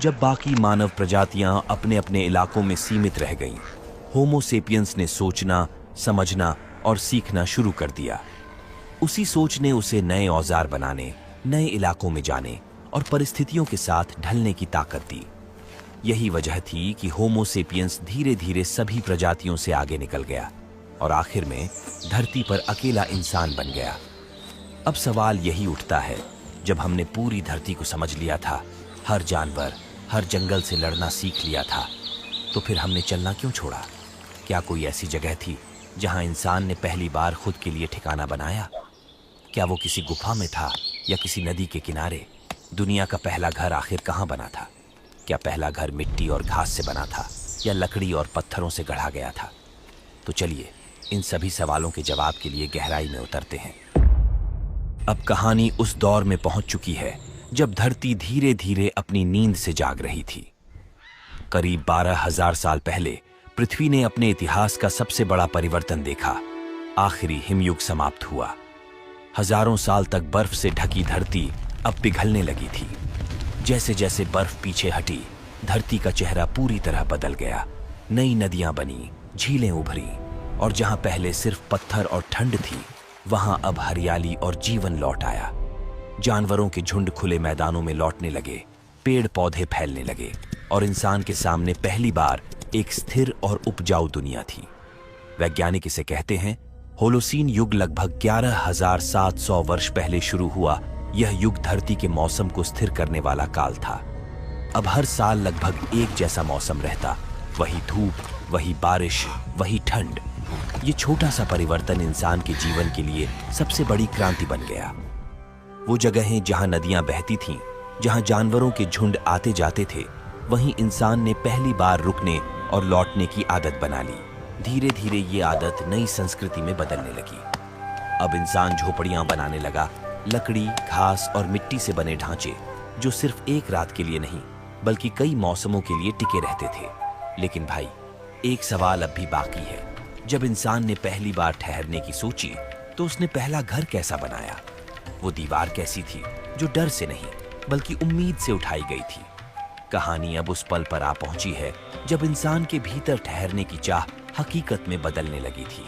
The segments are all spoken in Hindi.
जब बाकी मानव प्रजातियां अपने अपने इलाकों में सीमित रह गईं, होमो सेपियंस ने सोचना, समझना और सीखना शुरू कर दिया। उसी सोच ने उसे नए औजार बनाने, नए इलाकों में जाने और परिस्थितियों के साथ ढलने की ताकत दी। यही वजह थी कि होमो सेपियंस धीरे धीरे सभी प्रजातियों से आगे निकल गया और आखिर में धरती पर अकेला इंसान बन गया। अब सवाल यही उठता है, जब हमने पूरी धरती को समझ लिया था, हर जानवर, हर जंगल से लड़ना सीख लिया था, तो फिर हमने चलना क्यों छोड़ा? क्या कोई ऐसी जगह थी जहां इंसान ने पहली बार खुद के लिए ठिकाना बनाया? क्या वो किसी गुफा में था या किसी नदी के किनारे? दुनिया का पहला घर आखिर कहाँ बना था? क्या पहला घर मिट्टी और घास से बना था या लकड़ी और पत्थरों से गढ़ा गया था? तो चलिए इन सभी सवालों के जवाब के लिए गहराई में उतरते हैं। अब कहानी उस दौर में पहुंच चुकी है जब धरती धीरे धीरे अपनी नींद से जाग रही थी। करीब 12,000 साल पहले पृथ्वी ने अपने इतिहास का सबसे बड़ा परिवर्तन देखा। आखिरी हिमयुग समाप्त हुआ। हजारों साल तक बर्फ से ढकी धरती अब पिघलने लगी थी। जैसे जैसे बर्फ पीछे हटी, धरती का चेहरा पूरी तरह बदल गया। नई नदियां बनी, झीलें उभरी और जहां पहले सिर्फ पत्थर और ठंड थी, वहां अब हरियाली और जीवन लौट आया। जानवरों के झुंड खुले मैदानों में लौटने लगे, पेड़ पौधे फैलने लगे और इंसान के सामने पहली बार एक स्थिर और उपजाऊ दुनिया थी। वैज्ञानिक इसे कहते हैं होलोसीन युग। लगभग 11,700 वर्ष पहले शुरू हुआ यह युग धरती के मौसम को स्थिर करने वाला काल था। अब हर साल लगभग एक जैसा मौसम रहता, वही धूप, वही बारिश, वही ठंड। ये छोटा सा परिवर्तन इंसान के जीवन के लिए सबसे बड़ी क्रांति बन गया। वो जगहें जहां नदियां बहती थीं, जहां जानवरों के झुंड आते जाते थे, वहीं इंसान ने पहली बार रुकने और लौटने की आदत बना ली। धीरे धीरे ये आदत नई संस्कृति में बदलने लगी। अब इंसान झोपड़ियां बनाने लगा, लकड़ी, घास और मिट्टी से बने ढांचे, जो सिर्फ एक रात के लिए नहीं बल्कि कई मौसमों के लिए टिके रहते थे। लेकिन भाई, एक सवाल अब भी बाकी है। जब इंसान ने पहली बार ठहरने की सोची, तो उसने पहला घर कैसा बनाया? वो दीवार कैसी थी जो डर से नहीं बल्कि उम्मीद से उठाई गई थी? कहानी अब उस पल पर आ पहुंची है जब इंसान के भीतर ठहरने की चाह हकीकत में बदलने लगी थी।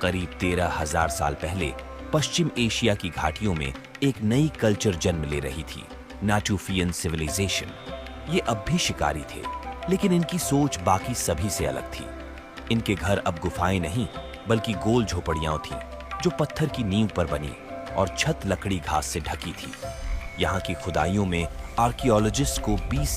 करीब 13,000 साल पहले पश्चिम एशिया की घाटियों में एक नई कल्चर जन्म ले रही थी, नाटुफियन सिविलाइजेशन। ये अब भी शिकारी थे, लेकिन इनकी सोच बाकी सभी से अलग थी। इनके घर अब गुफाएं नहीं बल्कि गोल झोपड़ियां थीं, जो पत्थर की नींव पर बनी और छत लकड़ी घास से ढकी थी। यहाँ की खुदाइयों में आर्कियोलॉजिस्ट को 20